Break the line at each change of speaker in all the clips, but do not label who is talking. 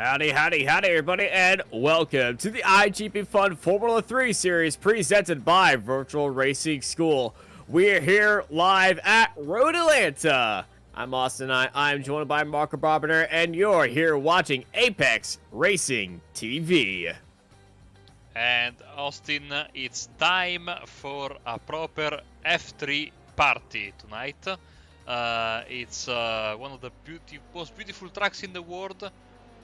Howdy, howdy, howdy, everybody, and welcome to the iGPFun Formula 3 series presented by Virtual Racing School. We're here live at Road Atlanta. I'm Austin. I'm joined by Marco Barber, and you're here watching Apex Racing TV.
And Austin, it's time for a proper F3 party tonight. It's one of the most beautiful tracks in the world.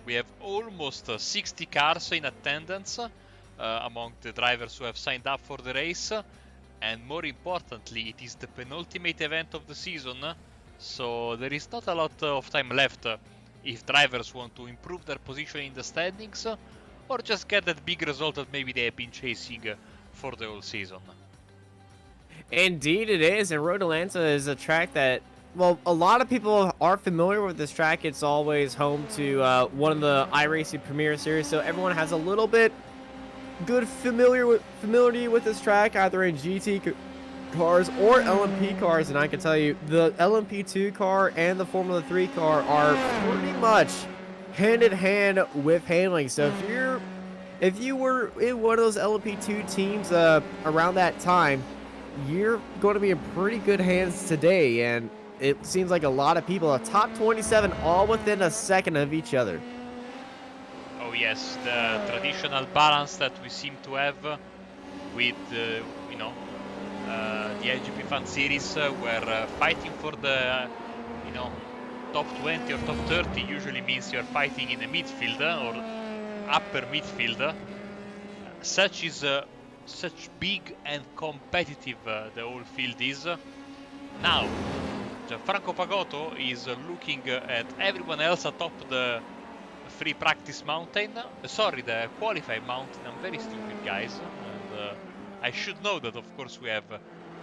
We have almost 60 cars in attendance among the drivers who have signed up for the race. And more importantly, it is the penultimate event of the season, so there is not a lot of time left if drivers want to improve their position in the standings or just get that big result that maybe they have been chasing for the whole season.
Indeed it is, and Road Atlanta is a track that, well, a lot of people are familiar with this track. It's always home to one of the iRacing Premier Series, so everyone has a little bit good familiarity with this track, either in GT cars or LMP cars, and I can tell you the LMP2 car and the Formula 3 car are pretty much hand in hand with handling. So if you were in one of those LMP2 teams around that time, you're going to be in pretty good hands today, and it seems like a lot of people are top 27 all within a second of each other.
Oh yes, the traditional balance that we seem to have with, the iGPFun series, where fighting for the, top 20 or top 30 usually means you're fighting in the midfield or upper midfield. Such big and competitive the whole field is. Now, Gianfranco Pagotto is looking at everyone else atop the free practice mountain. The qualifying mountain. I'm very stupid, guys. And I should know that, of course, we have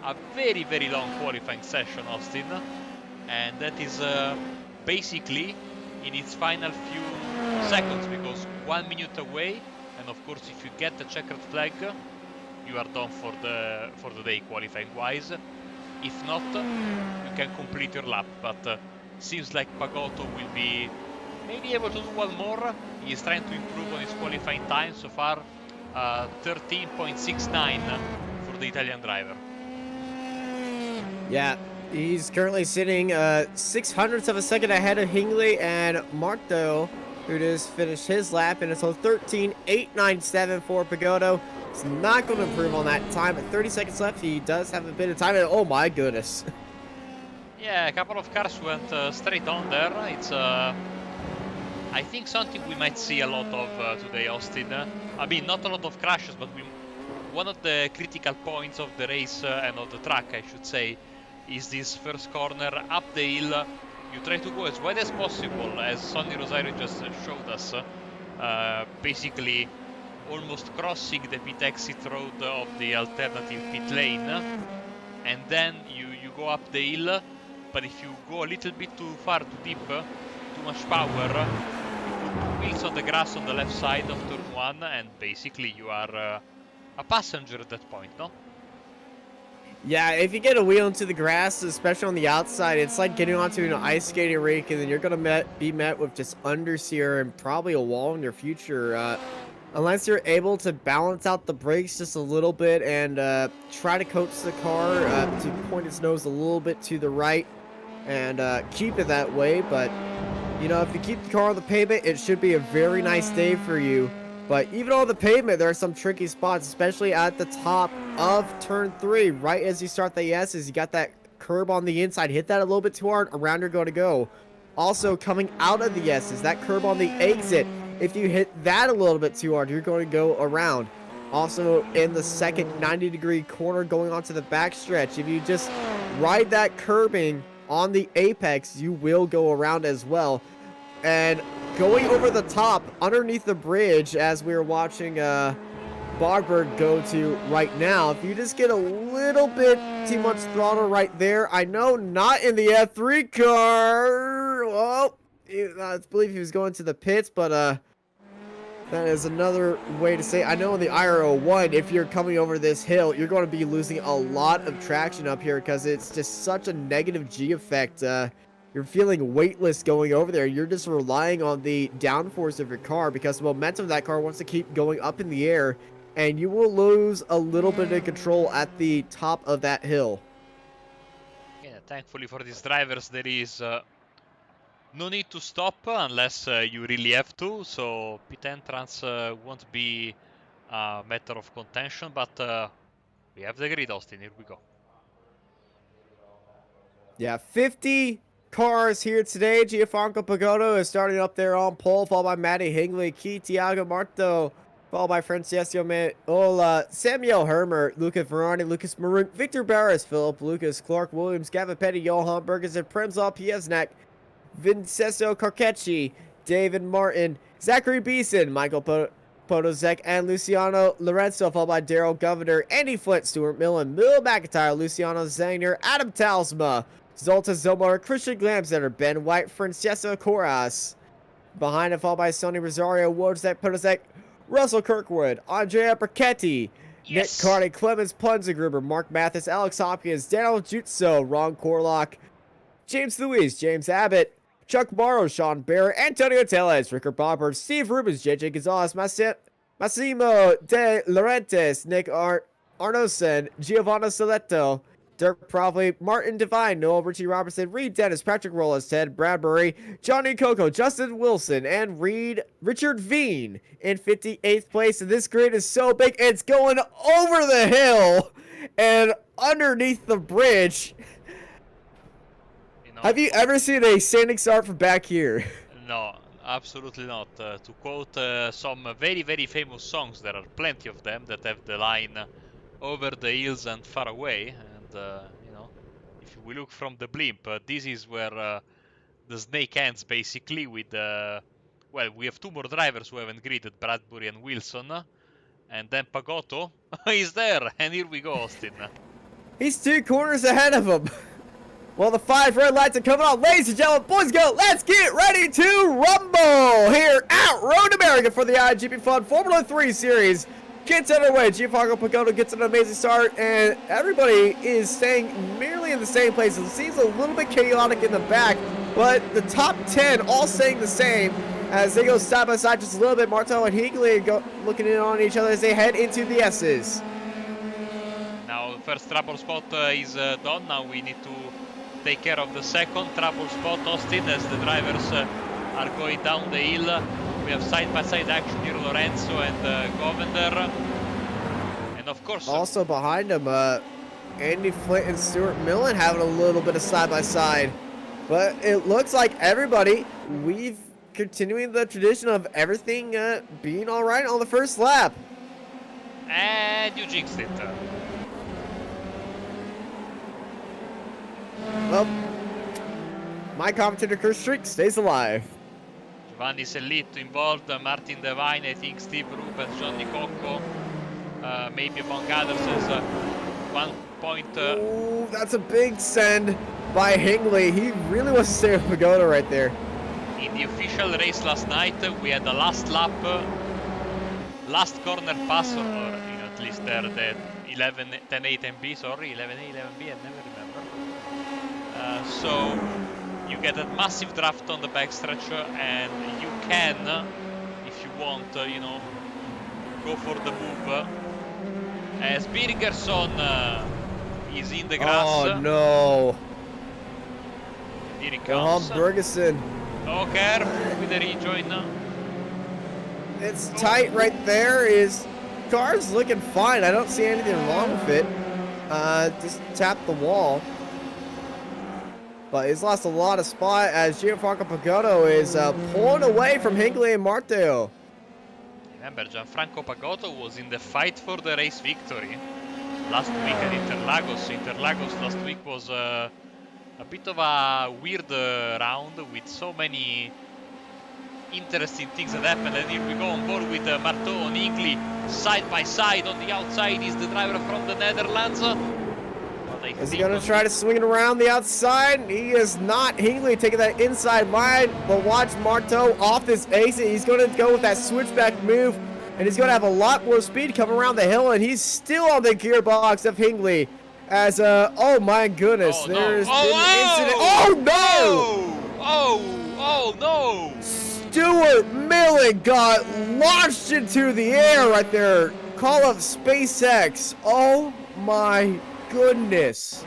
a very, very long qualifying session, Austin. And that is basically in its final few seconds, because 1 minute away. And of course, if you get the checkered flag, you are done for the day qualifying wise. If not, you can complete your lap. But seems like Pagotto will be maybe able to do one more. He is trying to improve on his qualifying time so far. 13.69 for the Italian driver.
Yeah, he's currently sitting 600ths of a second ahead of Hingley and Marto, who just finished his lap, and it's a 13.897 for Pagotto. It's not going to improve on that time. At 30 seconds left, he does have a bit of time, and oh my goodness.
Yeah, a couple of cars went straight on there. It's I think something we might see a lot of today, Austin. I mean, not a lot of crashes, but one of the critical points of the race and of the track, I should say, is this first corner up the hill. You try to go as wide as possible, as Sonny Rosario just showed us. Basically, almost crossing the pit exit road of the alternative pit lane. And then you go up the hill, but if you go a little bit too far, too deep, too much power, wheels on the grass on the left side of turn 1, and basically you are a passenger at that point, no?
Yeah, if you get a wheel into the grass, especially on the outside, it's like getting onto an ice skating rink, and then you're going to be met with just understeer and probably a wall in your future. Unless you're able to balance out the brakes just a little bit and try to coax the car to point its nose a little bit to the right and keep it that way. But if you keep the car on the pavement, it should be a very nice day for you. But even on the pavement, there are some tricky spots, especially at the top of turn 3. Right as you start the S's, you got that curb on the inside. Hit that a little bit too hard, around you're going to go. Also, coming out of the S's, that curb on the exit, if you hit that a little bit too hard, you're going to go around. Also, in the second 90-degree corner going onto the back stretch, if you just ride that curbing on the apex, you will go around as well. And going over the top, underneath the bridge, as we were watching Bogberg go to right now, if you just get a little bit too much throttle right there, I know not in the F3 car. Well, I believe he was going to the pits, but that is another way to say, I know in the IR01, if you're coming over this hill, you're going to be losing a lot of traction up here because it's just such a negative G effect. You're feeling weightless going over there. You're just relying on the downforce of your car because the momentum of that car wants to keep going up in the air, and you will lose a little bit of control at the top of that hill.
thankfully for these drivers, there is no need to stop unless you really have to. So pit entrance won't be a matter of contention, but we have the grid, Austin. Here we go.
Yeah, 50 cars here today. Gianfranco Pagotto is starting up there on pole, followed by Matty Hingley, Key, Tiago Marto, followed by Francesco Meola, Samuel Hermer, Luca Ferrari, Lucas Maroon, Victor Barris, Philip Lucas, Clark Williams, Gavin Petty, Johan Bergersen, Premzal Piesnak, Vincenzo Carcecci, David Martin, Zachary Beeson, Michael Podozek, and Luciano Lorenzo, followed by Daryl Governor, Andy Flint, Stuart Millen, Bill McIntyre, Luciano Zangner, Adam Talsma, Zolta Zomar, Christian Glamsetter, Ben White, Francesco Corras. Behind it, followed by Sonny Rosario, Wojtek Podozek, Russell Kirkwood, Andrea Perchetti, Nick Carney, Clemens Punzengruber, Mark Mathis, Alex Hopkins, Daniel Jutso, Ron Corlock, James Louise, James Abbott, Chuck Morrow, Sean Barrett, Antonio Tellez, Rickard Bobbert, Steve Rubens, JJ Gonzalez, Massimo De Laurentiis, Nick Arnosen, Giovanni Soletto, Dirk Provley, Martin Devine, Noel Richie Robertson, Reed Dennis, Patrick Rollis, Ted Bradbury, Johnny Coco, Justin Wilson, and Richard Veen in 58th place. And this grid is so big, it's going over the hill and underneath the bridge. Have you ever seen a standing start from back here?
No, absolutely not. To quote some very, very famous songs, there are plenty of them that have the line over the hills and far away. And, you know, if we look from the blimp, this is where the snake ends, basically, with, well, we have two more drivers who haven't gridded, Bradbury and Wilson. And then Pagotto is there. And here we go, Austin.
He's 2 corners ahead of him. Well, the 5 red lights are coming on. Ladies and gentlemen, boys and girls, let's get ready to rumble here at Road America for the iGPFun Formula 3 series. Gets underway. Gianfranco Pagotto gets an amazing start, and everybody is staying merely in the same place. It seems a little bit chaotic in the back, but the top 10 all staying the same as they go side by side just a little bit. Marto and Higley go looking in on each other as they head into the S's.
Now, the first trouble spot is done. Now we need to take care of the second trouble spot, Austin, as the drivers are going down the hill. We have side-by-side action here, Lorenzo and Govender. And of course...
Also behind him, Andy Flint and Stuart Millen having a little bit of side-by-side. But it looks like everybody, we've continuing the tradition of everything being all right on the first lap.
And you jinxed it.
Well, my commentator Chris Streak stays alive.
Giovanni Sellito involved, Martin Devine, I think Steve Rubens, Johnny Cocco, maybe among others as 1 point.
Ooh, that's a big send by Hingley. He really wants to stay with Pagotto right there.
In the official race last night, we had the last lap, last corner pass, or you know, at least there the 11, 10, 8, and B, sorry, 11A, 11B, I never remember. So you get a massive draft on the backstretch, and you can, if you want, you know, go for the move. As Birgerson is in the grass.
Oh no!
Here he comes.
Bergersen.
No care with the rejoin.
It's tight right there. His car's looking fine. I don't see anything wrong with it. Just tapped the wall. But he's lost a lot of spot as Gianfranco Pagotto is pulling away from Hingley and Marteo.
Remember, Gianfranco Pagotto was in the fight for the race victory last week at Interlagos. Interlagos last week was a bit of a weird round with so many interesting things that happened. And here we go on board with Marteau and Hingley side by side. On the outside is the driver from the Netherlands.
Is he going to try to swing it around the outside? He is not. Hingley taking that inside line, but watch Marteau off this exit. He's going to go with that switchback move, and he's going to have a lot more speed coming around the hill, and he's still on the gearbox of Hingley. As, oh my goodness, there's been an incident. Oh no!
Oh no!
Stuart Millen got launched into the air right there. Call of SpaceX. Oh my goodness.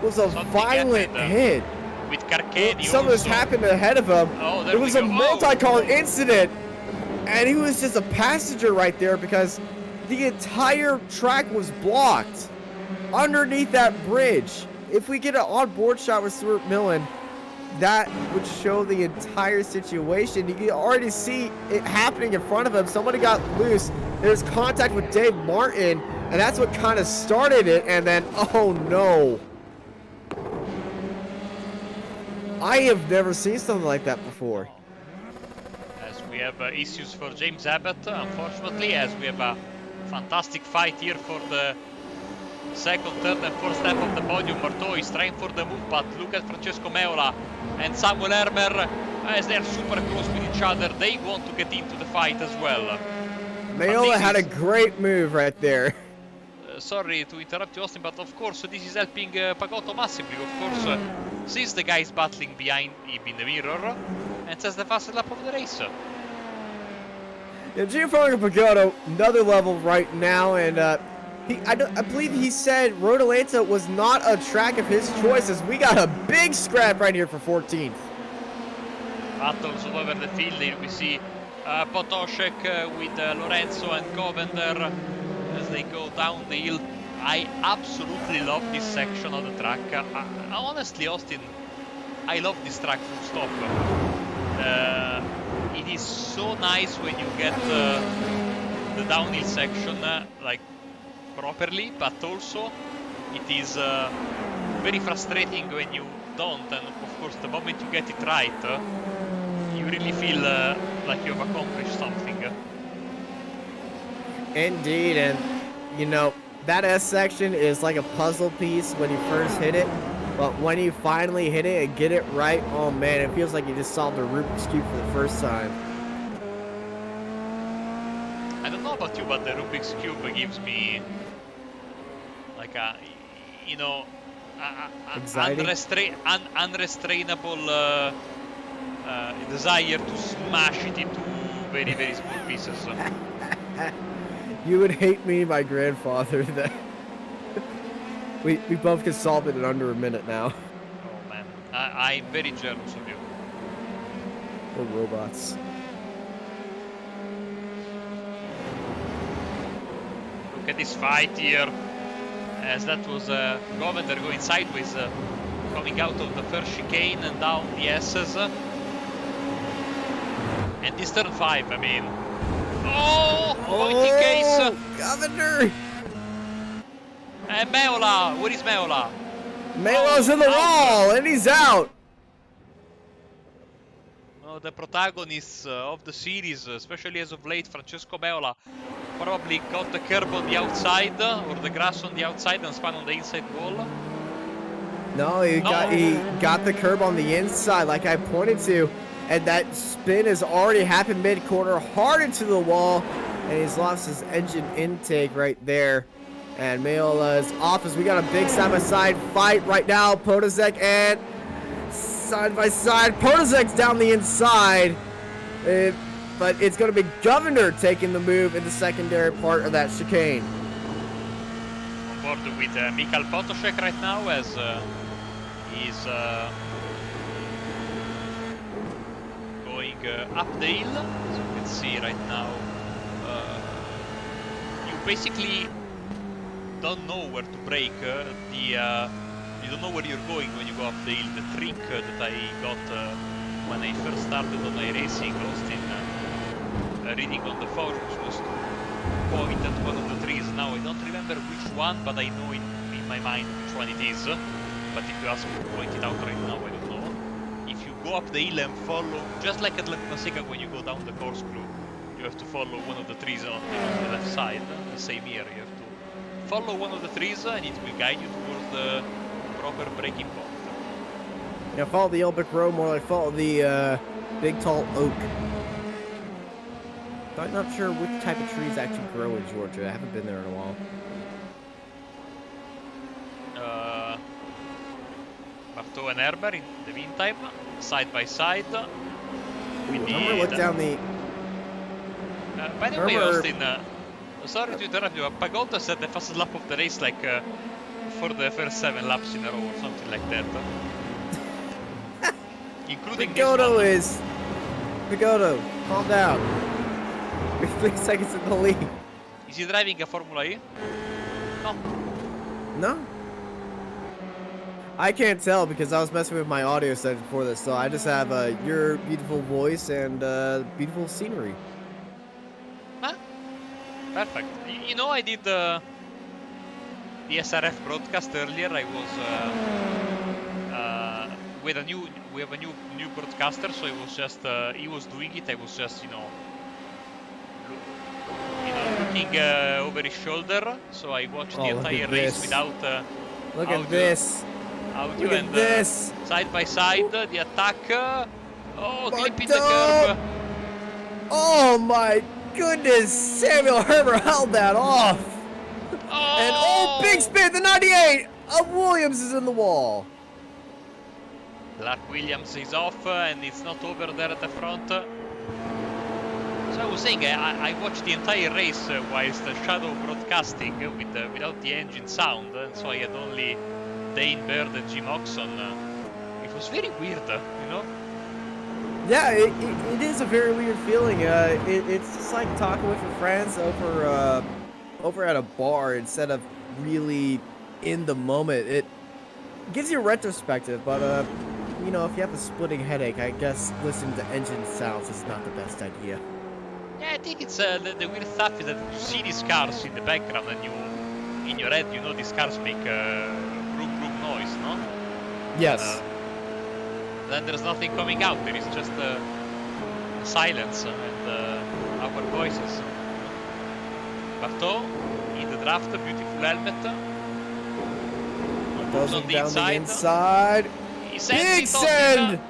was a
Something
violent
happened,
hit.
with Carcani
Something was
also.
happened ahead of him.
Oh, there
It
we
was a
go.
multi-car incident, and he was just a passenger right there because the entire track was blocked underneath that bridge. If we get an on-board shot with Stuart Millen, that would show the entire situation. You can already see it happening in front of him. Somebody got loose. There's contact with Dave Martin, and that's what kind of started it. And then, oh no. I have never seen something like that before.
As we have issues for James Abbott, unfortunately, as we have a fantastic fight here for the second, third and fourth step of the podium. Morto is trying for the move, but look at Francesco Meola and Samuel Hermer, as they're super close with each other. They want to get into the fight as well.
Meola had a great move right there.
Sorry to interrupt you, Austin, but of course this is helping Pagotto massively. Of course, since the guy is battling behind him in the mirror, and that's the fastest lap of the race.
Yeah, Gianfranco Pagotto, another level right now, and I believe he said Road Atlanta was not a track of his choices. We got a big scrap right here for 14th.
Battles all over the field. Here we see Potoshek with Lorenzo and Covender as they go down the hill. I absolutely love this section of the track. Honestly, Austin, I love this track full stop. It is so nice when you get the downhill section like properly, but also it is very frustrating when you don't, and of course the moment you get it right, you really feel like you've accomplished something.
Indeed, and you know, that S section is like a puzzle piece when you first hit it, but when you finally hit it and get it right, oh man, it feels like you just solved a Rubik's Cube for the first time.
I don't know about you, but the Rubik's Cube gives me like a, you know, unrestrainable desire to smash it into very, very small pieces.
You would hate me, my grandfather, that we both can solve it in under a minute now.
Oh man, I'm very jealous of you.
We're robots.
Look at this fight here, as that was Govender going sideways, coming out of the first chicane and down the S's. And this turn 5, I mean, pointing case.
Governor!
And Meola, where is Meola?
Meola's in the wall, and he's out.
Oh, the protagonists of the series, especially as of late, Francesco Meola, probably got the curb on the outside, or the grass on the outside, and spun on the inside wall.
No, he got the curb on the inside, like I pointed to, and that spin has already happened mid-corner, hard into the wall, and he's lost his engine intake right there. And Meola's off as we got a big side-by-side fight right now. Podozek and side-by-side. Podozek's down the inside, but it's going to be Governor taking the move in the secondary part of that chicane.
On board with Mikhail Potoshek right now, as he's going up the hill. As you can see right now, you basically don't know where to brake. You don't know where you're going when you go up the hill. The trick that I got when I first started on iRacing, Austin, reading on the forums, was to point at one of the trees. Now I don't remember which one, but I know in my mind which one it is. But if you ask me to point it out right now, I don't know. If you go up the hill and follow, just like at Laguna Seca when you go down the corkscrew, you have to follow one of the trees on the left side. The same here, you have to follow one of the trees and it will guide you towards the proper braking point.
Yeah, follow the yellow brick road, more like follow the big tall oak. I'm not sure which type of trees actually grow in Georgia. I haven't been there in a while.
Marteau and Herber in the meantime, side by side.
Remember, look down the...
by the way, Austin, sorry to interrupt you, Pagotto said the fastest lap of the race like for the first 7 laps in a row or something like that. Including this
Picotto
one.
is... Picotto, calm down. We're 3 seconds in the lead.
Is he driving a Formula E? No.
No. I can't tell because I was messing with my audio settings before this, so I just have your beautiful voice and beautiful scenery.
Huh? Perfect. You know, I did the SRF broadcast earlier. I was with a new. We have a new broadcaster, so it was just he was doing it. I was just looking over his shoulder. So I watched the entire race without.
Look at this.
Audio
Look at
and
this.
side by side, the attack. Oh, clipping the curb.
Oh my goodness, Samuel Herbert held that off.
Oh.
And big spin, the 98 of Williams is in the wall.
Clark Williams is off and it's not over there at the front. So I was saying, I watched the entire race whilst shadow broadcasting without the engine sound, and so I had only Dane Bird and Jim Oxon. It was very weird, you know?
Yeah, it is a very weird feeling. It's just like talking with your friends over at a bar instead of really in the moment. It gives you a retrospective, but you know, if you have a splitting headache, I guess listening to engine sounds is not the best idea.
Yeah, I think it's the weird stuff is that you see these cars in the background and you, in your head, you know these cars make vroom vroom noise, no?
Yes.
Then there's nothing coming out. There is just silence and our voices. Bartot in the draft, beautiful helmet. Moves on the
inside. Big send!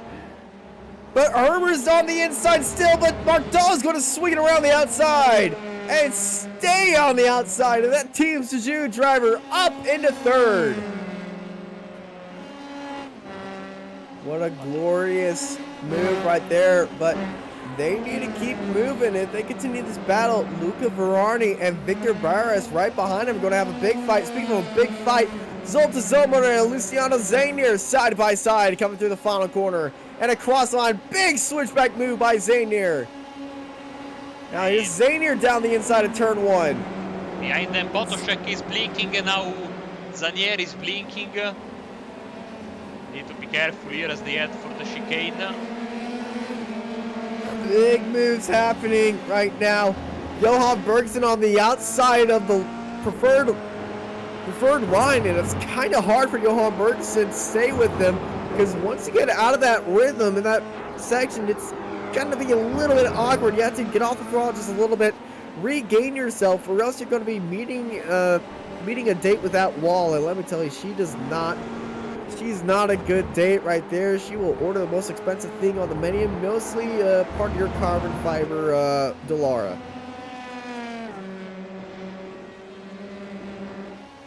But Herbert's on the inside still, but Bartol's going to swing it around the outside and stay on the outside, and that Team Suzuki driver up into third. What a glorious move right there, but they need to keep moving. If they continue this battle, Luca Verarni and Victor VRS right behind him are going to have a big fight. Speaking of a big fight, Zolta Zomer and Luciano Zainier side by side coming through the final corner. And a cross line, big switchback move by Zainier. Now here's Zainier down the inside of turn 1.
Behind them, Botoshek is blinking and now Zainier is blinking. Need to be careful here as they head for the chicane.
Big moves happening right now. Johan Bergson on the outside of the preferred line, and it's kind of hard for Johan Bergson to stay with them because once you get out of that rhythm in that section, it's gonna be a little bit awkward. You have to get off the throttle just a little bit, regain yourself, or else you're going to be meeting a date with that wall. And let me tell you, she's not a good date right there. She will order the most expensive thing on the menu, mostly part of your carbon fiber Delara.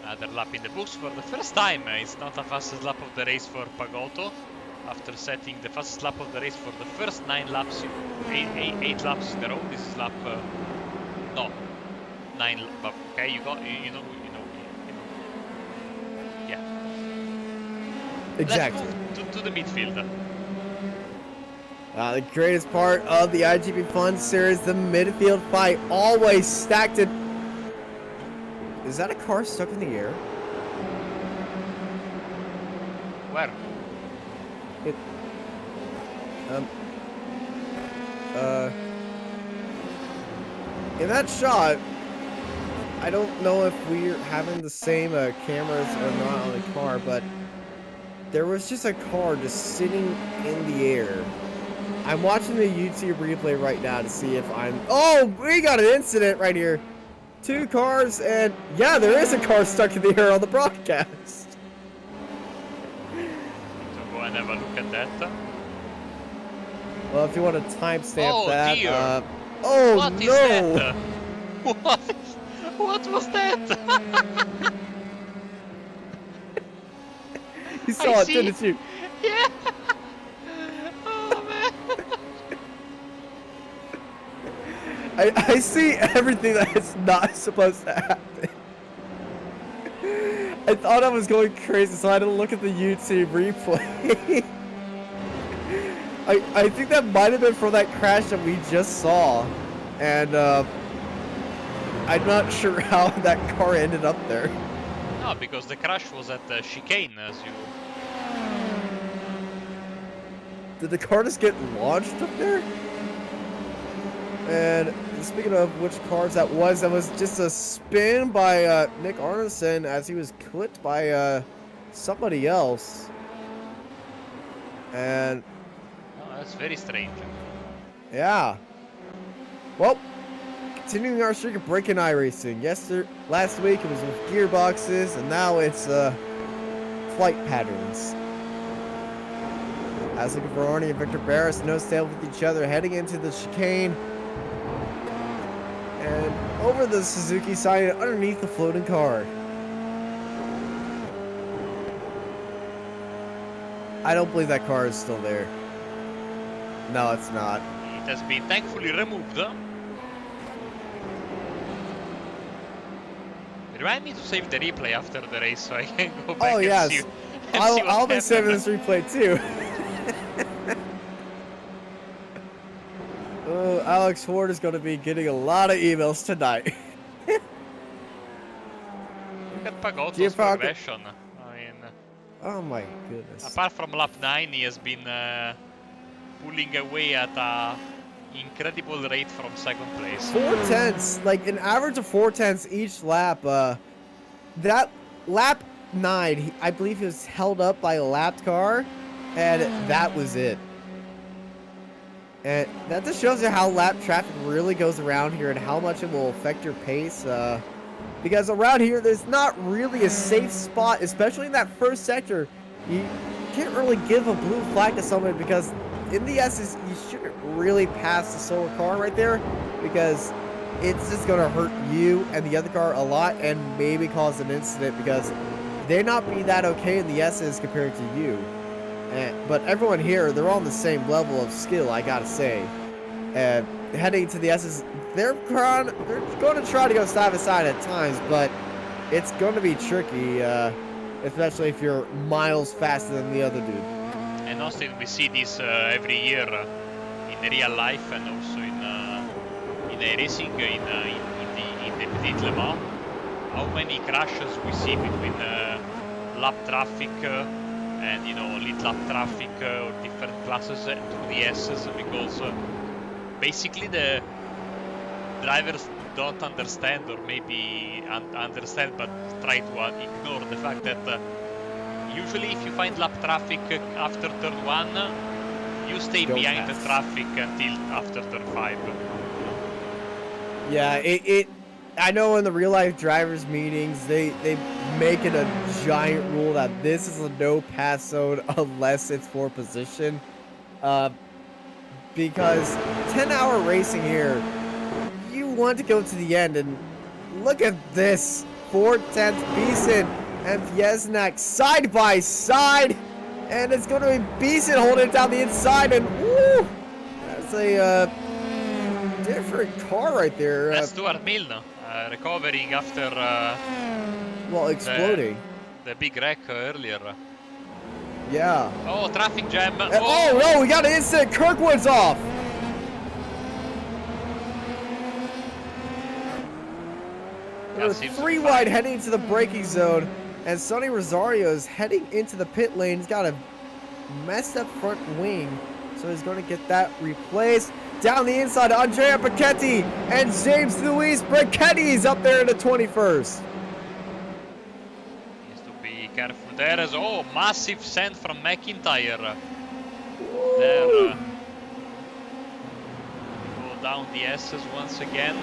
Another lap in the books for the first time. It's not the fastest lap of the race for Pagotto. After setting the fastest lap of the race for the first 9 laps, 8 laps in a row. This is lap, no, 9. But okay, you know. Yeah.
Exactly.
Let's move to the midfield.
The greatest part of the IGP Fun series, the midfield fight, always stacked it. Is that a car stuck in the air?
Where?
In that shot, I don't know if we're having the same cameras or not on the car, but there was just a car just sitting in the air. I'm watching the YouTube replay right now to see if I'm... Oh, we got an incident right here. 2 cars, and yeah, there is a car stuck in the air on the broadcast.
So go and have a look at that.
Well, if you want to timestamp that...
Dear.
Oh,
What is
no!
that? What was that?
You saw it,
see.
didn't you?
Yeah. Oh man.
I see everything that is not supposed to happen. I thought I was going crazy, so I had to look at the YouTube replay. I think that might have been from that crash that we just saw, and I'm not sure how that car ended up there.
No, because the crash was at the chicane, as you...
Did the car just get launched up there? And speaking of which cars that was just a spin by Nick Arneson as he was clipped by somebody else. And
Oh, that's very strange.
yeah. Well, continuing our streak of breaking iRacing. Last week it was with gearboxes, and now it's flight patterns. As looking for Arnie and Victor Barris nose to tail with each other, heading into the chicane. And over the Suzuki side, underneath the floating car. I don't believe that car is still there. No, it's not.
It has been thankfully removed. Remind me to save the replay after the race so I can go back and see.
I'll be saving this replay too. Oh, Alex Ford is going to be getting a lot of emails tonight.
Look at Pagotto's progression. I mean,
oh my goodness.
apart from lap 9, he has been pulling away at an incredible rate from second place.
4/10, like an average of 4/10 each lap. That lap 9, I believe he was held up by a lapped car, and that was it. And that just shows you how lap traffic really goes around here and how much it will affect your pace. Because around here, there's not really a safe spot, especially in that first sector. You can't really give a blue flag to somebody because in the S's, you shouldn't really pass the solar car right there because it's just going to hurt you and the other car a lot and maybe cause an incident because they're not be that okay in the S's compared to you. But everyone here, they're all on the same level of skill, I gotta say. And heading to the S's, they're going to try to go side by side at times, but it's going to be tricky, especially if you're miles faster than the other dude.
And also we see this every year in real life and also in iRacing, in the Petit Le Mans. How many crashes we see between lap traffic and lead lap traffic or different classes through the S's because basically the drivers don't understand or maybe understand but try to ignore the fact that usually if you find lap traffic after turn 1 you stay behind the traffic until after turn 5.
Yeah, I know in the real life drivers meetings they make it a giant rule that this is a no pass zone unless it's for position, because 10-hour racing here, you want to go to the end and look at this 4/10 Beeson and Fiesnak side by side, and it's going to be Beeson holding it down the inside, and woo, that's a different car right there.
That's Stuart Milne recovering after
well, exploding.
The big wreck earlier.
Yeah.
Oh, traffic jam.
Oh no, we got an incident. Kirkwood's off. There are 3 wide heading into the braking zone, and Sonny Rosario is heading into the pit lane. He's got a messed up front wing, so he's going to get that replaced. Down the inside, Andrea Pachetti and James Luis Bracchetti's up there in the 21st.
Needs to be careful there as massive send from McIntyre. There, go down the S's once again.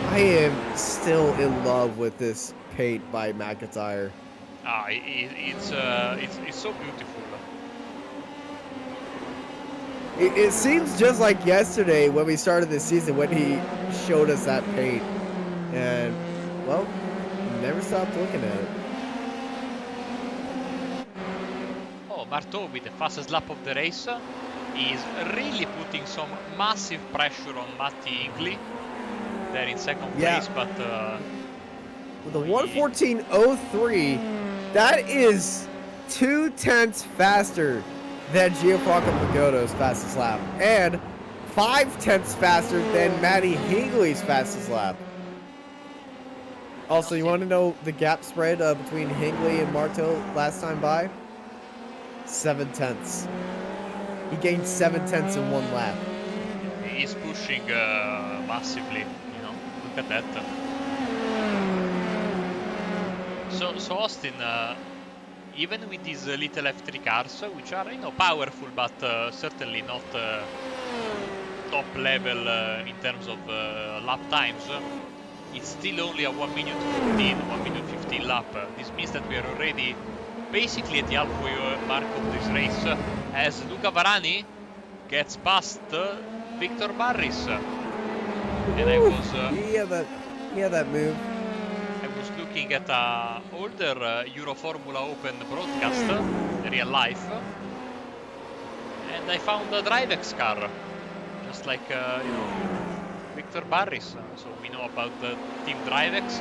I am still in love with this paint by McIntyre.
It's so beautiful.
It seems just like yesterday when we started this season when he showed us that paint. And, well, never stopped looking at it.
Oh, Marteau with the fastest lap of the race is really putting some massive pressure on Matti Ingley. There in second place, but
with a 1:14.03. That is 2/10 faster than Gianfranco Pagoto's fastest lap, and 5/10 faster than Matty Hingley's fastest lap. Also, you want to know the gap spread between Hingley and Marteau last time by? 7/10. He gained 7/10 in one lap.
He's pushing massively, you know. Look at that. So Austin, even with these little F3 cars, which are, you know, powerful, but certainly not top level in terms of lap times, it's still only a 1:15 lap. This means that we are already basically at the halfway mark of this race, as Luca Varani gets past Victor Barris. And I was
he had that move.
I was looking at a older Euro Formula Open broadcast, real life, and I found a DriveX car, just like you know, Victor Barris. So we know about the team DriveX,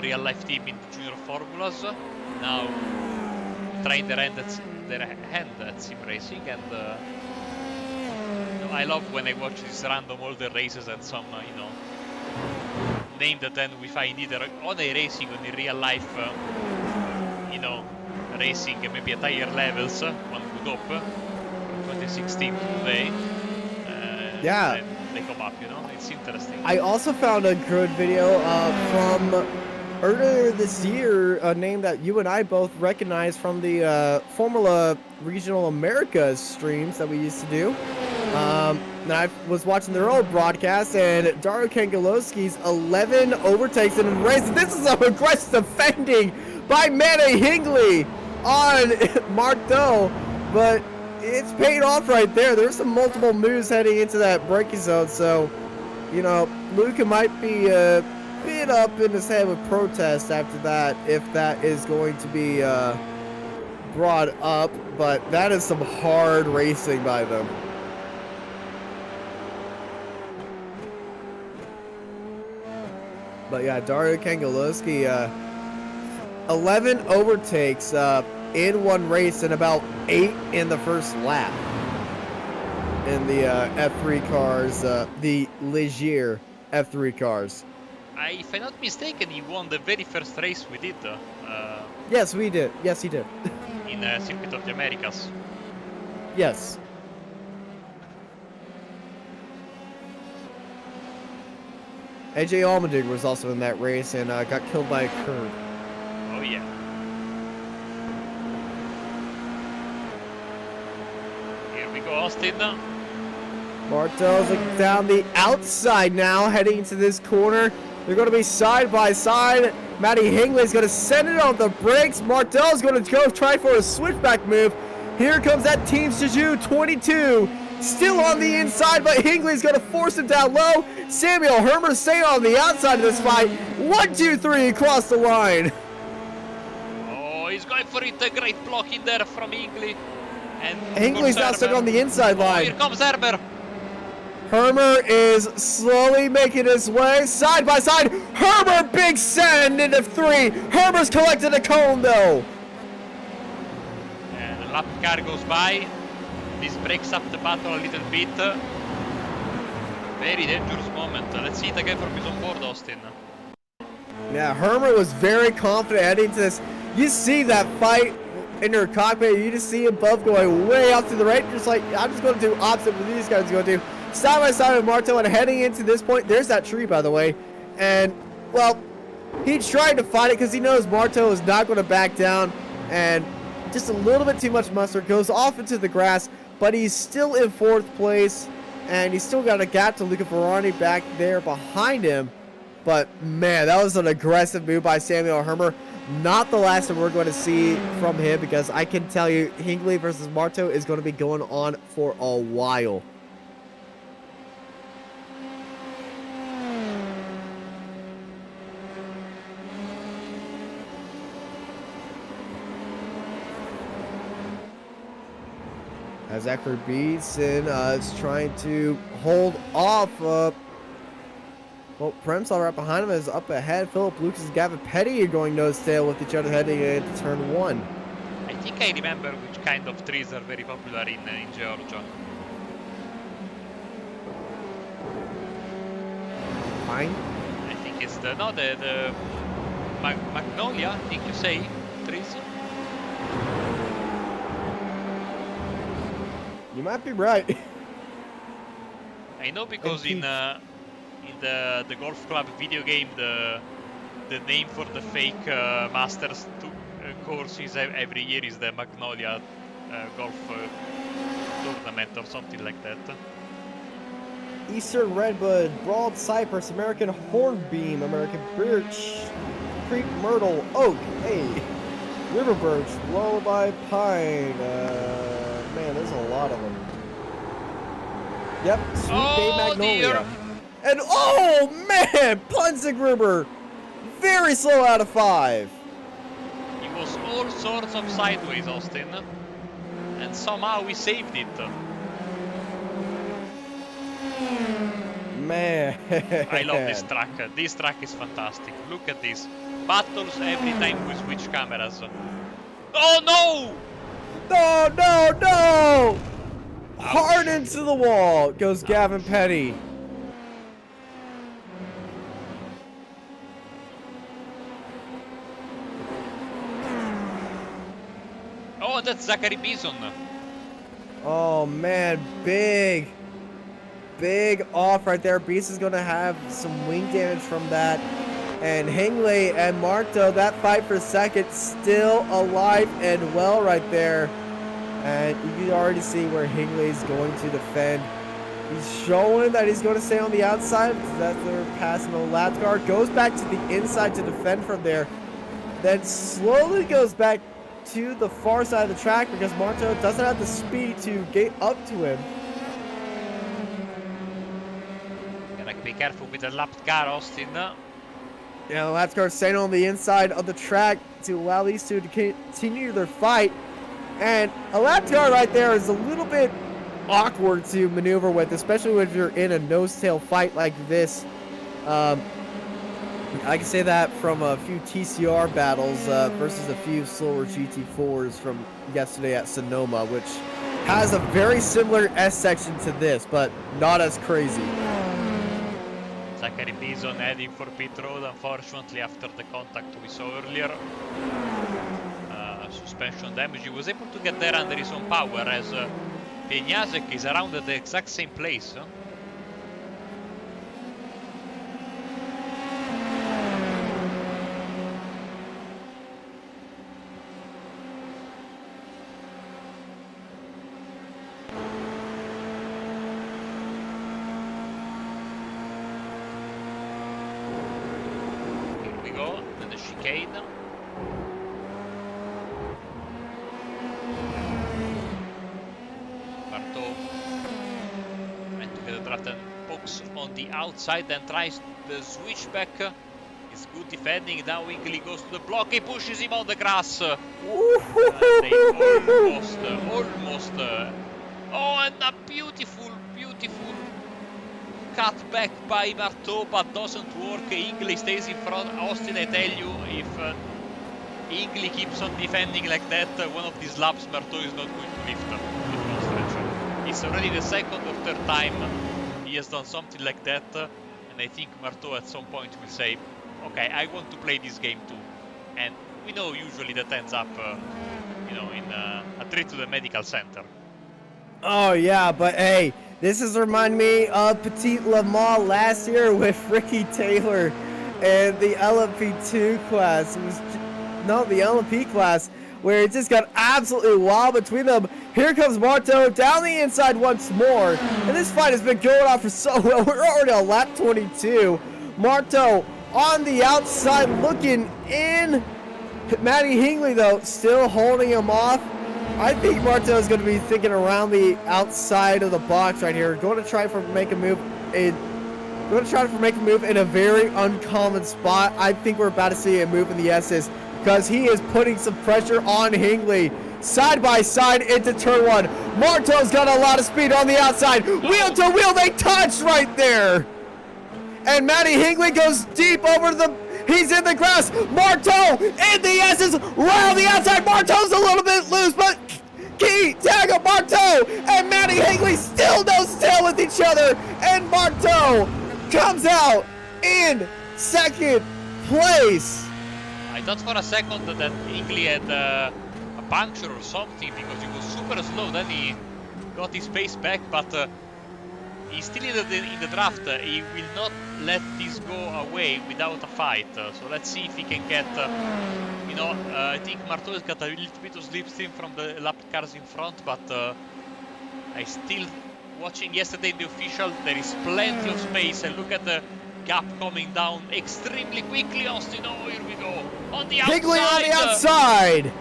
real life team in the junior formulas, now trying their hand at sim racing. And you know, I love when I watch these random older races and some you know, name that then we find either on iRacing or in real life, you know, racing maybe at higher levels, one would hope, from 2016 to today.
Yeah.
They come up, you know, it's interesting.
I also found a good video from earlier this year, a name that you and I both recognize from the Formula Regional Americas streams that we used to do. And I was watching their old broadcast, and Dario Kangalowski's 11 overtakes in a race. This is some aggressive defending by Manny Hingley on Marteau, but it's paid off right there. There's some multiple moves heading into that braking zone, so, you know, Luca might be a bit up in his head with protest after that, if that is going to be brought up, but that is some hard racing by them. But yeah, Dario Kangalowski, 11 overtakes in one race and about 8 in the first lap in the F3 cars, the Ligier F3 cars.
If I'm not mistaken, he won the very first race we did.
Yes, we did. Yes, he did.
In Circuit of the Americas.
Yes. AJ Allmendinger was also in that race and got killed by a curb.
Oh yeah. Here we go, Austin.
Marteau's looking down the outside now, heading into this corner. They're going to be side by side. Matty Hingley's going to send it on the brakes. Marteau's going to go try for a switchback move. Here comes that Team Suzu 22. Still on the inside, but Hingley's going to force him down low. Samuel Hermer staying on the outside of this fight. 1, 2, 3 across the line.
Oh, he's going for it. A great block in there from Hingley. And
Hingley's now stuck on the inside line.
Oh, here comes Hermer.
Hermer is slowly making his way side by side. Hermer big send into 3. Hermer's collected a cone though.
And the lap car goes by. This breaks up the battle a little bit. Very dangerous moment. Let's see it again from his own board, Austin.
Yeah, Hermer was very confident heading to this. You see that fight in her cockpit. You just see above going way out to the right. Just like, I'm just going to do opposite what these guys are going to do. Side by side with Marteau, and heading into this point, there's that tree, by the way. And, well, he tried to fight it because he knows Marteau is not going to back down. And just a little bit too much mustard, goes off into the grass. But he's still in 4th place, and he's still got a gap to Luca Ferrari back there behind him. But, man, that was an aggressive move by Samuel Hermer. Not the last that we're going to see from him, because I can tell you, Hingley versus Marteau is going to be going on for a while. As Eckler beats and is trying to hold off Well, Premsal right behind him is up ahead. Philip Lucas and Gavin Petty are going nose-tail with each other heading into turn 1.
I think I remember which kind of trees are very popular in Georgia.
Pine?
I think it's the magnolia, I think you say, trees.
You might be right.
I know because in the golf club video game, the name for the fake Masters courses every year is the Magnolia golf tournament or something like that.
Eastern Redwood, Broad Cypress, American Hornbeam, American Birch, Creek Myrtle, Oak, hey, River Birch, Lullaby Pine. Man, there's a lot of them. Yep, Sweet Bay Magnolia.
Dear.
And oh man, Punzig very slow out of 5.
It was all sorts of sideways, Austin, and somehow we saved it.
Man.
I love this track. This track is fantastic. Look at this. Battles every time we switch cameras. Oh no!
No, no, no! Hard into the wall goes Gavin Petty.
Oh, that's Zachary Bison.
Oh man, big off right there. Beast is gonna have some wing damage from that. And Hingley and Marto, that fight for second, still alive and well right there. And you can already see where Hingley's going to defend. He's showing that he's going to stay on the outside because that's they're passing the lap guard. Goes back to the inside to defend from there. Then slowly goes back to the far side of the track because Marto doesn't have the speed to get up to him.
Gotta be careful with the lap car, Austin.
Yeah, the lap guard staying on the inside of the track to allow these two to continue their fight. And a lap car right there is a little bit awkward to maneuver with, especially when you're in a nose-tail fight like this. I can say that from a few TCR battles versus a few slower GT4s from yesterday at Sonoma, which has a very similar S section to this, but not as crazy.
Zachary Bison heading for pit road, unfortunately, after the contact we saw earlier. Suspension damage. He was able to get there under his own power, as Peñasek is around at the exact same place. Here we go, and the chicane. On the outside and tries the switchback. It's good defending. Now Winkley goes to the block. He pushes him on the grass. They almost. Oh, and a beautiful cut back by Marteau, but doesn't work. Ingley stays in front. Austin, I tell you, if Ingley keeps on defending like that, one of these laps, Marteau is not going to lift the front stretch. It's already the second or third time he has done something like that, and I think Marteau at some point will say, okay, I want to play this game too. And we know usually that ends up, in a trip to the medical center.
Oh yeah, but hey, this is remind me of Petit Le Mans last year with Ricky Taylor and the LMP2 class. It was the LMP class, where it just got absolutely wild between them. Here comes Marto down the inside once more. And this fight has been going on for so well. We're already on lap 22. Marto on the outside looking in. Matty Hingley, though, still holding him off. I think Marto is going to be thinking around the outside of the box right here. Going to try to make a move in a very uncommon spot. I think we're about to see a move in the S's, because he is putting some pressure on Hingley. Side by side into turn 1. Marto's got a lot of speed on the outside. Wheel to wheel, they touch right there. And Matty Hingley goes deep over the... He's in the grass. Marteau in the S's round the outside. Marteau's a little bit loose, but key tag of Marteau and Matty Hingley still nose to tail with each other. And Marteau comes out in second place.
I thought for a second that Hingley had a puncture or something because he was super slow. Then he got his pace back, but he's still in the draft. He will not let this go away without a fight. So let's see if he can get, you know, I think Marteau has got a little bit of slipstream from the lap cars in front, but I still, watching yesterday the official, there is plenty of space, and look at the gap coming down extremely quickly. Austin, oh, here we go. On the outside.
Higley on the outside.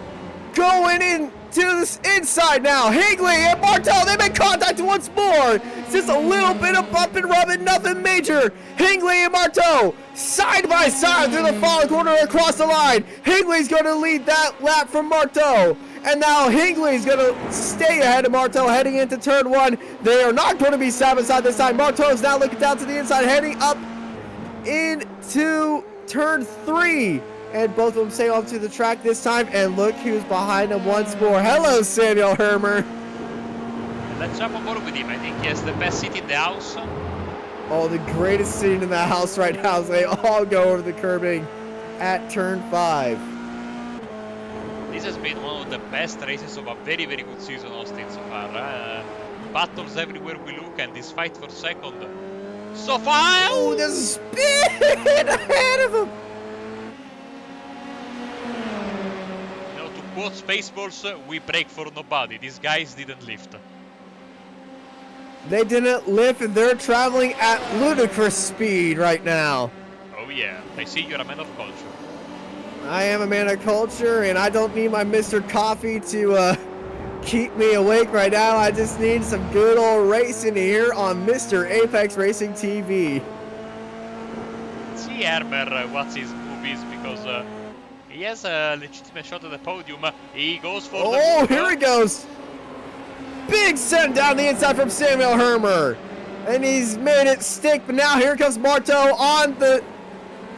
Going in to this inside now. Higley and Marteau, they make contact once more. It's just a little bit of bump and rubbing, nothing major. Higley and Marteau side by side through the final corner across the line. Higley's going to lead that lap from Marteau. And now Higley's going to stay ahead of Marteau heading into turn one. They are not going to be side by side this time. Marteau is now looking down to the inside, heading up into turn three. And both of them stay off to the track this time. And look who's behind him once more. Hello, Samuel Hermer.
Let's jump on board with him. I think he has the best seat in the house.
Oh, the greatest scene in the house right now as they all go over the curbing at turn 5.
This has been one of the best races of a very, very good season, Austin, so far. Battles everywhere we look, and this fight for second. So far!
Oh, the spin ahead of him!
You know, to quote Spaceballs, we brake for nobody. These guys didn't lift.
They didn't lift, and they're traveling at ludicrous speed right now.
Oh yeah, I see you're a man of culture.
I am a man of culture, and I don't need my Mr. Coffee to keep me awake right now. I just need some good old racing here on Mr. Apex Racing TV.
See Hermer what's his movies, because he has a legitimate shot at the podium. He goes for the...
Oh, here he goes! Big send down the inside from Samuel Hermer. And he's made it stick, but now here comes Marteau on the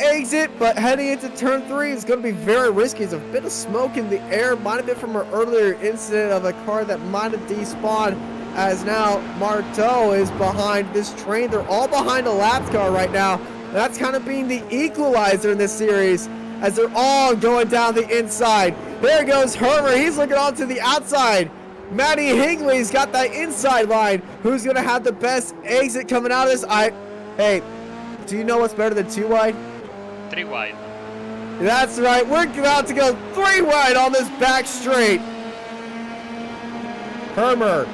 exit, but heading into turn 3 is going to be very risky. There's a bit of smoke in the air. Might have been from an earlier incident of a car that might have despawned, as now Marteau is behind this train. They're all behind a lap car right now. And that's kind of being the equalizer in this series, as they're all going down the inside. There goes Hermer. He's looking on to the outside. Matty Hingley's got that inside line. Who's going to have the best exit coming out of this? Hey, do you know what's better than 2 wide?
3 wide.
That's right. We're about to go 3 wide on this back straight. Hermer,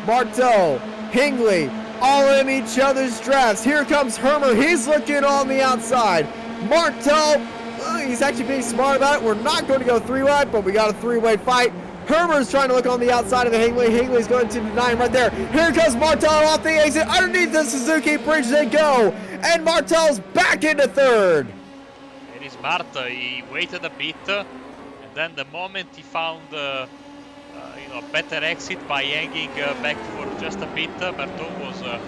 Marteau, Hingley, all in each other's drafts. Here comes Hermer. He's looking on the outside. Marteau, he's actually being smart about it. We're not going to go 3 wide, but we got a 3-way fight. Hermer's trying to look on the outside of the Hingley. Hingley's going to deny him right there. Here comes Marteau off the exit. Underneath the Suzuki bridge they go. And Martel's back into 3rd.
Very smart. He waited a bit. And then the moment he found a better exit by hanging back for just a bit, Marteau was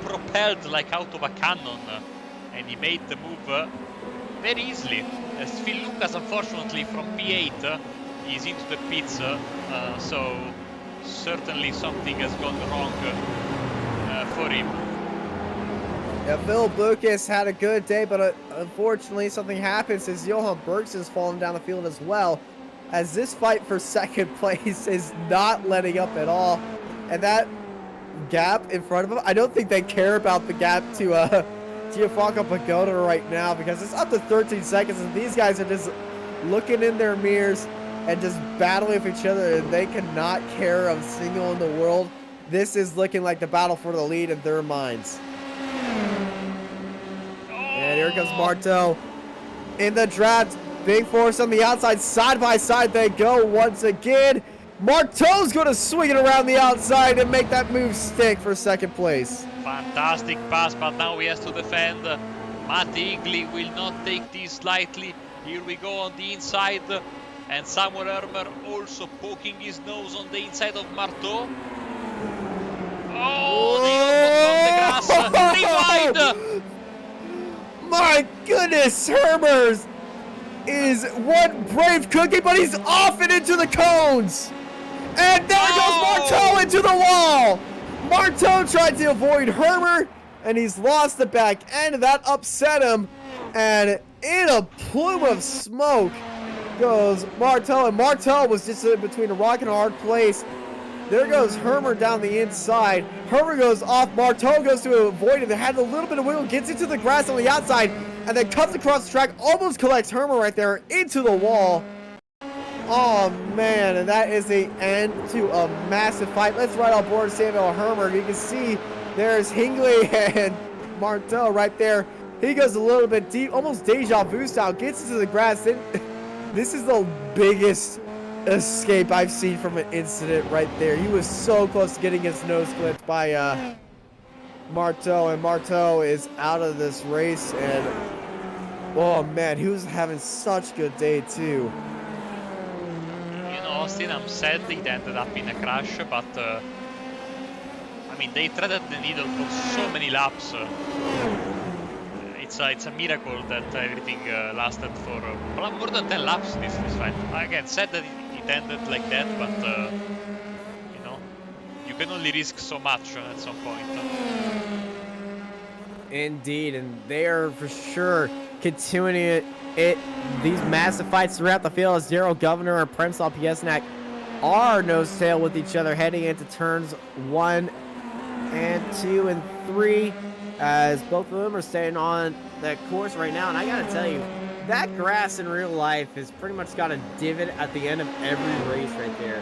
propelled like out of a cannon. And he made the move very easily. As Phil Lucas, unfortunately, from P8, is into the pits, so certainly something has gone wrong for him.
Yeah, Phil Lucas had a good day, but unfortunately something happens as Johan Bergs has fallen down the field as well, as this fight for 2nd place is not letting up at all. And that gap in front of him, I don't think they care about the gap to Gianfranco Pagoda right now, because it's up to 13 seconds and these guys are just looking in their mirrors and just battling with each other, and they cannot care of single in the world. This is looking like the battle for the lead in their minds. And here comes Marteau in the draft. Big force on the outside. Side by side they go once again. Marteau's going to swing it around the outside and make that move stick for 2nd place.
Fantastic pass, but now he has to defend. Matty Hingley will not take this lightly. Here we go on the inside. And Samuel Hermer also poking his nose on the inside of Marteau. Oh, they almost on the grass. 3 wide.
my goodness, Hermers is one brave cookie, but he's off and into the cones. And there goes Marteau into the wall. Marteau tried to avoid Hermer, and he's lost the back end. That upset him. And in a plume of smoke goes Marteau. And Marteau was just in between a rock and a hard place. There goes Hermer down the inside. Hermer goes off. Marteau goes to avoid it. They had a little bit of wiggle, gets into the grass on the outside, and then comes across the track, almost collects Hermer right there into the wall. Oh man, and that is the end to a massive fight. Let's ride on board Samuel Hermer. You can see there's Hingley and Marteau right there. He goes a little bit deep, almost deja vu style, gets into the grass. This is the biggest escape I've seen from an incident right there. He was so close to getting his nose clipped by Marteau, and Marteau is out of this race. And oh man, he was having such a good day too.
Austin, I'm sad it ended up in a crash, but I mean, they threaded the needle for so many laps. It's a miracle that everything lasted for more than 10 laps. This fight. Again, sad that it ended like that, but you know, you can only risk so much at some point.
Indeed, and they are for sure continuing these massive fights throughout the field as Daryl Governor and Premsal Piesnak are nose-tail with each other heading into turns 1 and 2 and 3, as both of them are staying on that course right now. And I gotta tell you, that grass in real life has pretty much got a divot at the end of every race right there.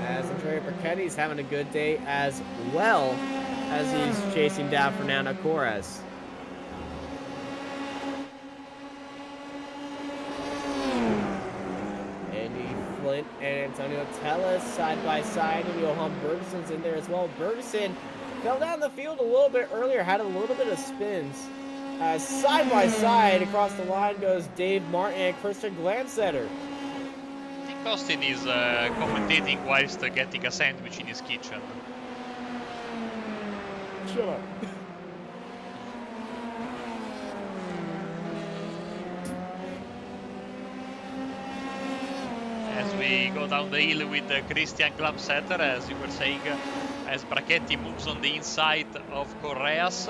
As Andrea Burketti's having a good day as well, as he's chasing down Fernando Corres. Andy Flint and Antonio Tellez side by side, and Johan Bergeson's in there as well. Bergeson fell down the field a little bit earlier, had a little bit of spins. Side by side across the line goes Dave Martin and Christian Glamsetter.
I think Austin is commentating whilst getting a sandwich in his kitchen.
Shut up.
As we go down the hill with Christian Glamsetter, as you were saying, as Brachetti moves on the inside of Correas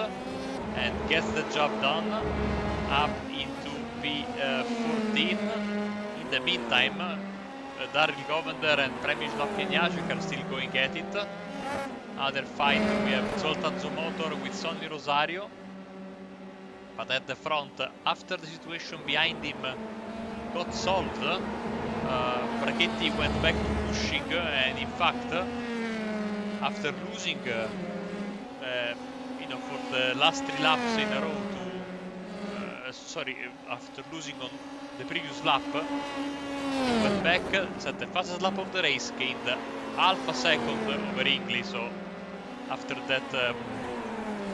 and gets the job done up into P14. In the meantime, Daryl Govender and Przemysław Pieniaczek are still going at it. Other fight, we have Zoltan Zomotor with Sonny Rosario, but at the front, after the situation behind him got solved, Brachetti went back to pushing, and in fact, after losing, you know, for the last 3 laps in a row after losing on the previous lap, he went back, set the fastest lap of the race, gained half a second over Hingley. So after that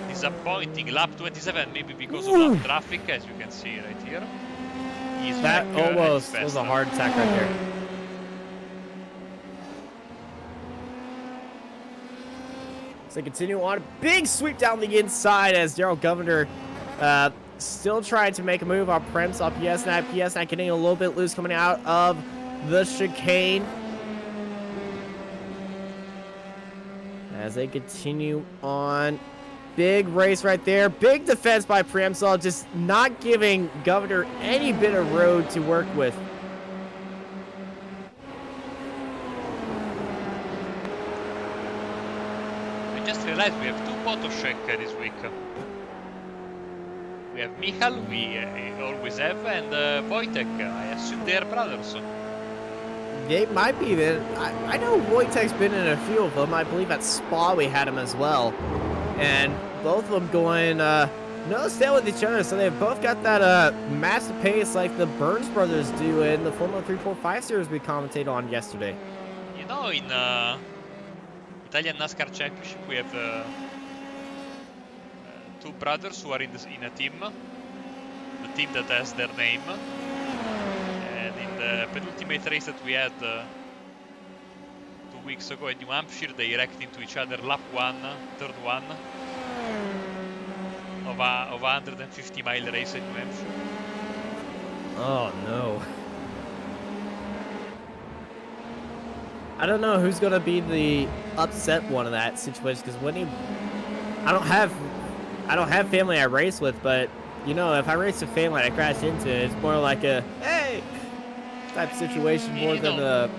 disappointing lap 27, maybe because of lap traffic, as you can see right here, he's
that
back,
almost was a hard attack right there. So continue on, big sweep down the inside as Daryl Governor still trying to make a move on Premsal Piesnak. Piesnak getting a little bit loose coming out of the chicane. As they continue on, big race right there. Big defense by Premsal, just not giving Governor any bit of road to work with.
I just realized we have 2 Potoshek this week. We have Michal, we always have, and Wojtek. I assume they are brothers.
They might be. I know Wojtek's been in a few of them. I believe at Spa we had him as well. And both of them going nose-tail with each other. So they've both got that massive pace like the Burns brothers do in the Formula 345 series we commentated on yesterday.
You know, in Italian NASCAR Championship, we have 2 brothers who are in a team. The team that has their name. And in the penultimate race that we had 2 weeks ago in New Hampshire, they wrecked into each other lap 1, third one, of a 150-mile race in New Hampshire.
Oh, no. I don't know who's going to be the upset one in that situation, because I don't have family I race with, but, you know, if I race a family I crash into, it's more like a, hey, type situation more than a...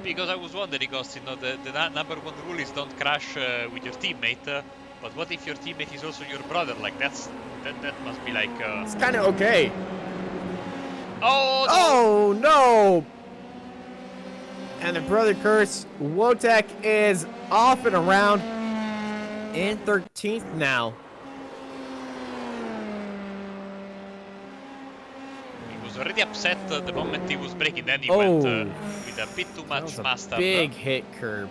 Because I was wondering, because, you know, the number one rule is don't crash with your teammate, but what if your teammate is also your brother? Like, that must be like...
It's kind of okay.
Oh, no!
Oh, no! And the brother curse, Wotek is off and around in 13th now.
He was already upset the moment he was braking, then he went with a bit too much master.
Big hit curb.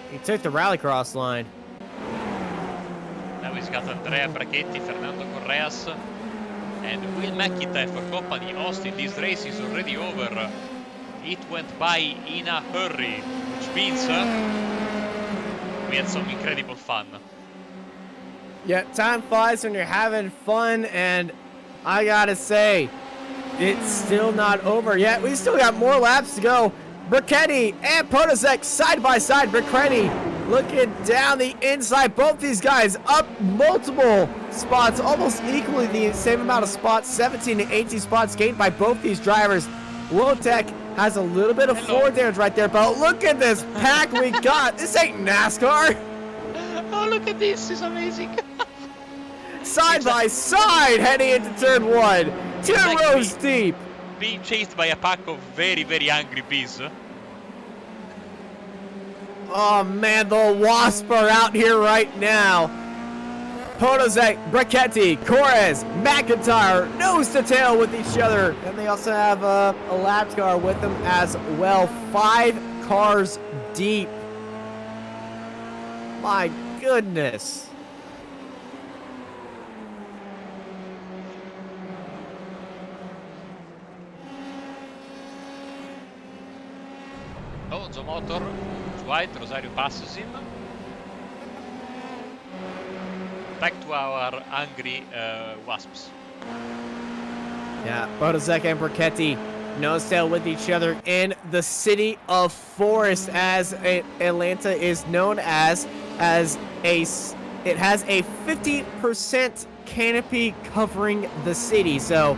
He took the rallycross line.
Now he's got Andrea Brachetti, Fernando Correas, and Will McIntyre for company. Austin, this race is already over. It went by in a hurry, which means we had some incredible fun.
Yeah, time flies when you're having fun, and I gotta say, it's still not over yet. We still got more laps to go. Brachetti and Podesek side by side. Brachetti looking down the inside. Both these guys up multiple spots, almost equally the same amount of spots. 17 to 18 spots gained by both these drivers. Wotek has a little bit of floor damage right there, but look at this pack we got. This ain't NASCAR.
Oh, look at this. It's amazing.
Side by side heading into turn 1. 2 rows deep.
Being chased by a pack of very, very angry bees.
Oh, man, the Wasp are out here right now. Podesek, Brachetti, Corres, McIntyre, nose to tail with each other. And they also have a lap car with them as well. 5 cars deep. My goodness.
Alonso Motor, wide, Rosario passes him. Back to our angry Wasps.
Yeah, Podesek and Brachetti nose tail with each other in the city of Forest, as Atlanta is known as it has a 50% canopy covering the city. So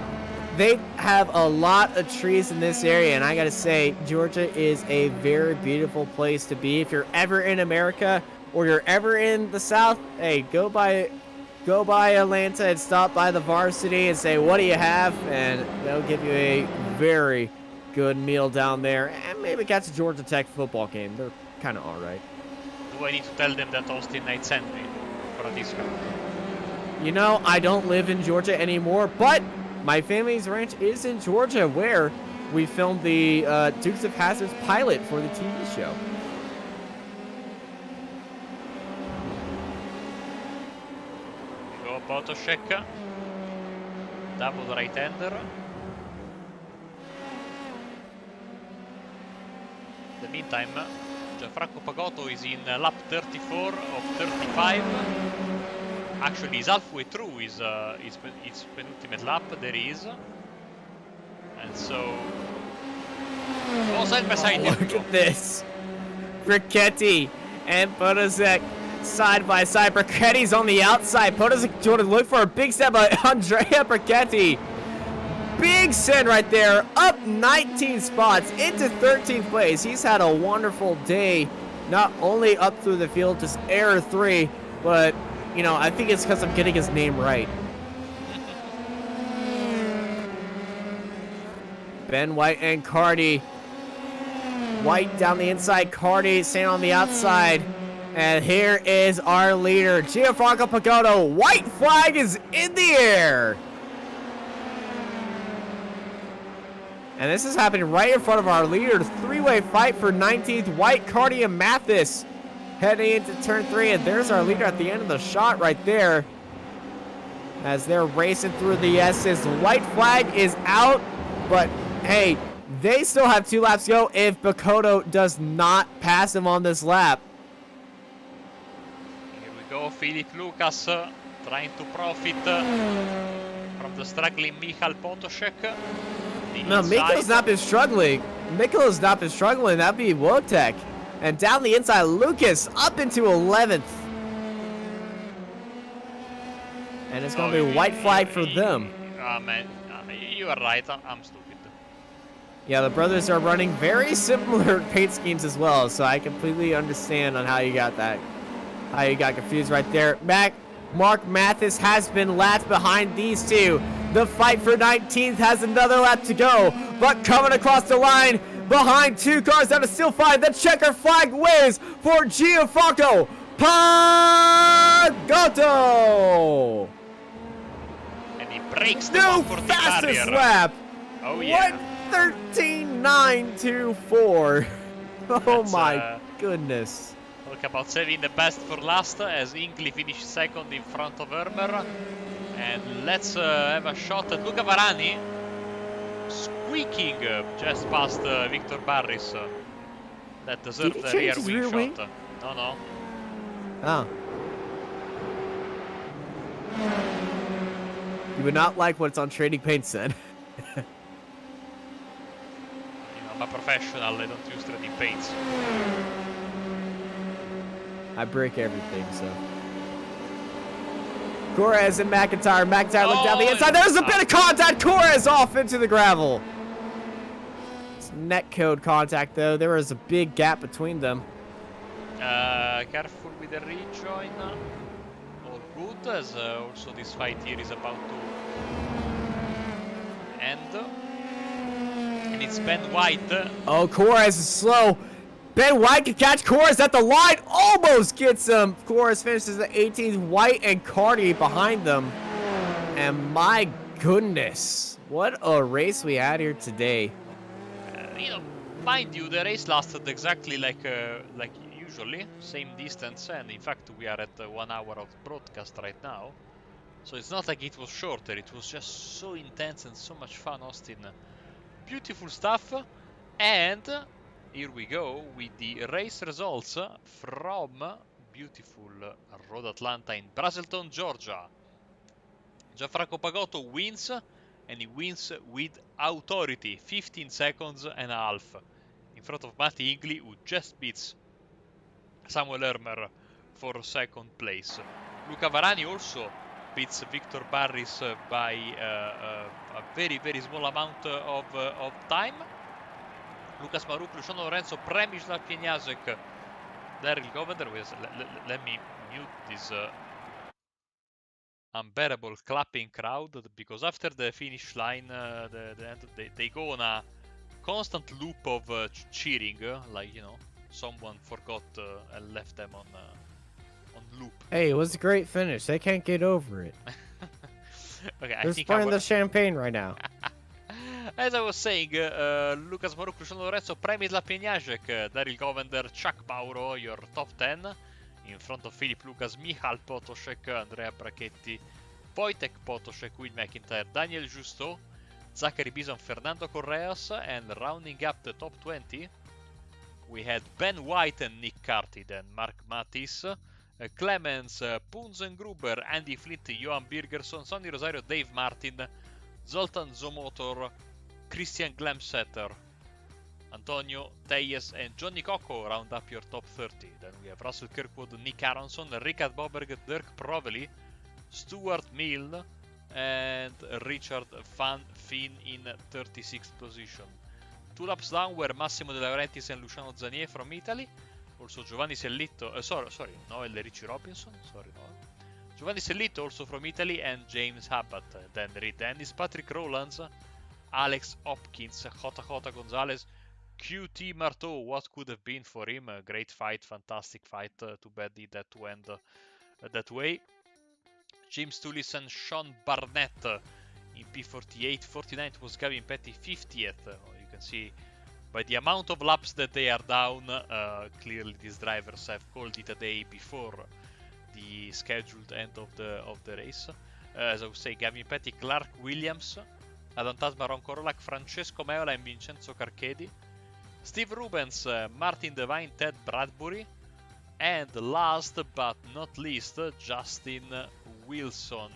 they have a lot of trees in this area, and I gotta say, Georgia is a very beautiful place to be. If you're ever in America or you're ever in the South, hey, go by Atlanta and stop by the Varsity and say, what do you have? And they'll give you a very good meal down there, and maybe catch a Georgia Tech football game. They're kind of all right.
Do I need to tell them that Austin Knight sent me for a discount?
You know, I don't live in Georgia anymore, but my family's ranch is in Georgia, where we filmed the Dukes of Hazzard's pilot for the TV show.
Go Potoshek. Double right-hander. In the meantime, Gianfranco Pagotto is in lap 34 of 35. Actually, he's halfway through his penultimate lap. There he is. And so... Oh, side by side.
Look at this. Brachetti and Podesek side by side. Brachetti's on the outside. Podesek trying to look for a big step by Andrea Brachetti. Big send right there. Up 19 spots into 13th place. He's had a wonderful day. Not only up through the field, just error 3, but, you know, I think it's because I'm getting his name right. Ben White and Cardi. White down the inside, Cardi staying on the outside. And here is our leader, Gianfranco Pagotto. White flag is in the air. And this is happening right in front of our leader. Three-way fight for 19th. White, Cardi, and Mathis heading into turn 3. And there's our leader at the end of the shot right there, as they're racing through the S's. The white flag is out, but hey, They still have 2 laps to go if Bakoto does not pass him on this lap.
Here we go, Philip Lucas trying to profit from the struggling Michal Potoshek.
No, Mikkel's not been struggling. Mikkel's not been struggling. That'd be Wotek. And down the inside, Lucas up into 11th. And it's going to be a white flag for them.
Man, you are right. I'm stupid.
Yeah, the brothers are running very similar paint schemes as well, so I completely understand on how you got that. How you got confused right there. Mark Mathis has been lapped behind these two. The fight for 19th has another lap to go, but coming across the line behind 2 cars down to still 5. The checker flag waves for Gianfranco Pagotto.
And he breaks the 140
fastest
barrier.
lap.
Oh yeah.
1:13.924. Oh
That's,
my goodness.
Talk about saving the best for last, as Ingley finished second in front of Ermer. And let's have a shot at Luca Varani, squeaking just past Victor Barris. That deserved a rear wing shot. No.
Oh. You would not like what's on Trading Paints then.
I'm a professional, I don't use Trading Paints.
I break everything, so. Corez and McIntyre. McIntyre look down the inside. There's a bit of contact. Corez off into the gravel. It's netcode contact, though. There was a big gap between them.
Careful with the rejoin. All good, as also this fight here is about to end. And it's Ben White.
Oh, Corez is slow. Ben White can catch Corez at the line. Almost gets him. Corez finishes at 18th. White and Cardi behind them. And my goodness, what a race we had here today.
Mind you, the race lasted exactly like usually, same distance, and in fact we are at 1 hour of broadcast right now. So it's not like it was shorter, it was just so intense and so much fun, Austin. Beautiful stuff, and here we go with the race results from beautiful Road Atlanta in Braselton, Georgia. Gianfranco Pagotto wins, and he wins with authority, 15 seconds and a half, in front of Matty Ingley, who just beats Samuel Ermer for 2nd place. Luca Varani also beats Victor Barris by a very small amount of time. Lucas Maruk, Luciano Lorenzo, Przemysław Pieniaszek, Daryl Govender. Let me mute this unbearable clapping crowd, because after the finish line, they go on a constant loop of cheering, like, you know, someone forgot and left them on loop.
Hey, it was a great finish. They can't get over it.
Okay,
They're spraying the champagne right now.
As I was saying, Lucas Maruk, Luciano Lorenzo, Przemysław Pieniaszek, Daryl Govender, Chuck Bauro, your top 10. In front of Philip Lucas, Michal Potoshek, Andrea Brachetti, Wojtek Potoshek, Will McIntyre, Daniel Justo, Zachary Bison, Fernando Correas, and rounding up the top 20, we had Ben White and Nick Carty, then Mark Matis, Clemens, Punzengruber, Andy Flint, Johan Birgersson, Sonny Rosario, Dave Martin, Zoltan Zomotor, Christian Glemsetter, Antonio Teyes, and Johnny Coco round up your top 30. Then we have Russell Kirkwood, Nick Aronson, Richard Boberg, Dirk Provely, Stuart Mill, and Richard Van Feen in 36th position. 2 laps down were Massimo De Laurentiis and Luciano Zanier from Italy. Also Giovanni Sellitto, Noel Ricci Robinson, Giovanni Sellitto also from Italy, and James Habbat. Then Reed Dennis, Patrick Rowlands, Alex Hopkins, Jota Gonzalez, QT Marteau. What could have been for him? A great fight, fantastic fight. Too bad it had to end that way. James Tullis and Sean Barnett in P48. 49th was Gavin Petty, 50th. You can see by the amount of laps that they are down, clearly these drivers have called it a day before the scheduled end of the race. As I would say, Gavin Petty, Clark Williams, Adantasma Roncorolac, Francesco Meola and Vincenzo Carchedi, Steve Rubens, Martin Devine, Ted Bradbury, and last but not least, Justin Wilson.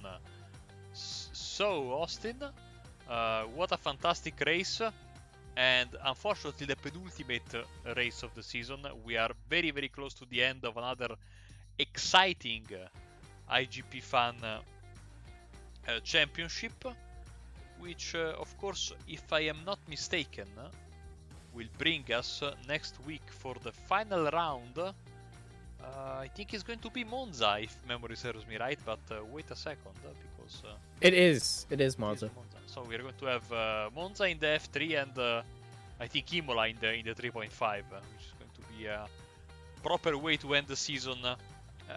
So, Austin, what a fantastic race, and unfortunately the penultimate race of the season. We are very, very close to the end of another exciting iGPFun championship, which, of course, if I am not mistaken, will bring us next week for the final round. I think it's going to be Monza, if memory serves me right, but wait a second, because...
It is Monza.
So we're going to have Monza in the F3 and I think Imola in the 3.5, which is going to be a proper way to end the season.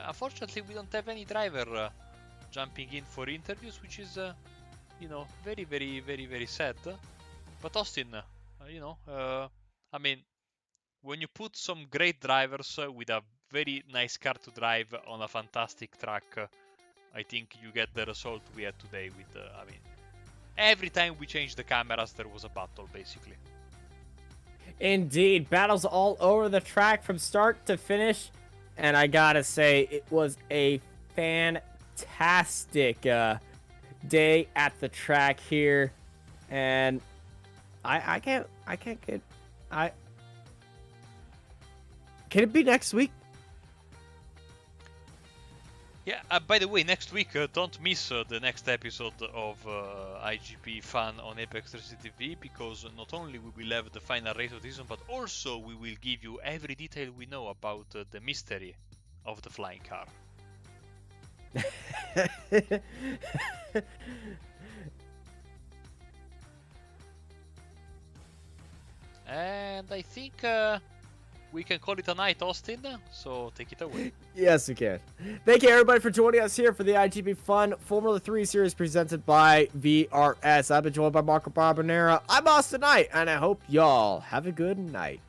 Unfortunately, we don't have any driver jumping in for interviews, which is, you know, very, very, very, very sad. But Austin, you know, I mean, when you put some great drivers with a very nice car to drive on a fantastic track, I think you get the result we had today with, I mean, every time we changed the cameras, there was a battle, basically.
Indeed, battles all over the track from start to finish, and I gotta say, it was a fantastic day at the track here, and I can't get, can it be next week?
Yeah, by the way, next week, don't miss the next episode of iGPFun on Apex 360 TV, because not only we will have the final race of the season, but also we will give you every detail we know about the mystery of the flying car. And I think we can call it a night, Austin, so take it away.
Yes, we can. Thank you, everybody, for joining us here for the iGPFun Formula 3 series presented by VRS. I've been joined by Marco Barbanera. I'm Austin Knight, and I hope y'all have a good night.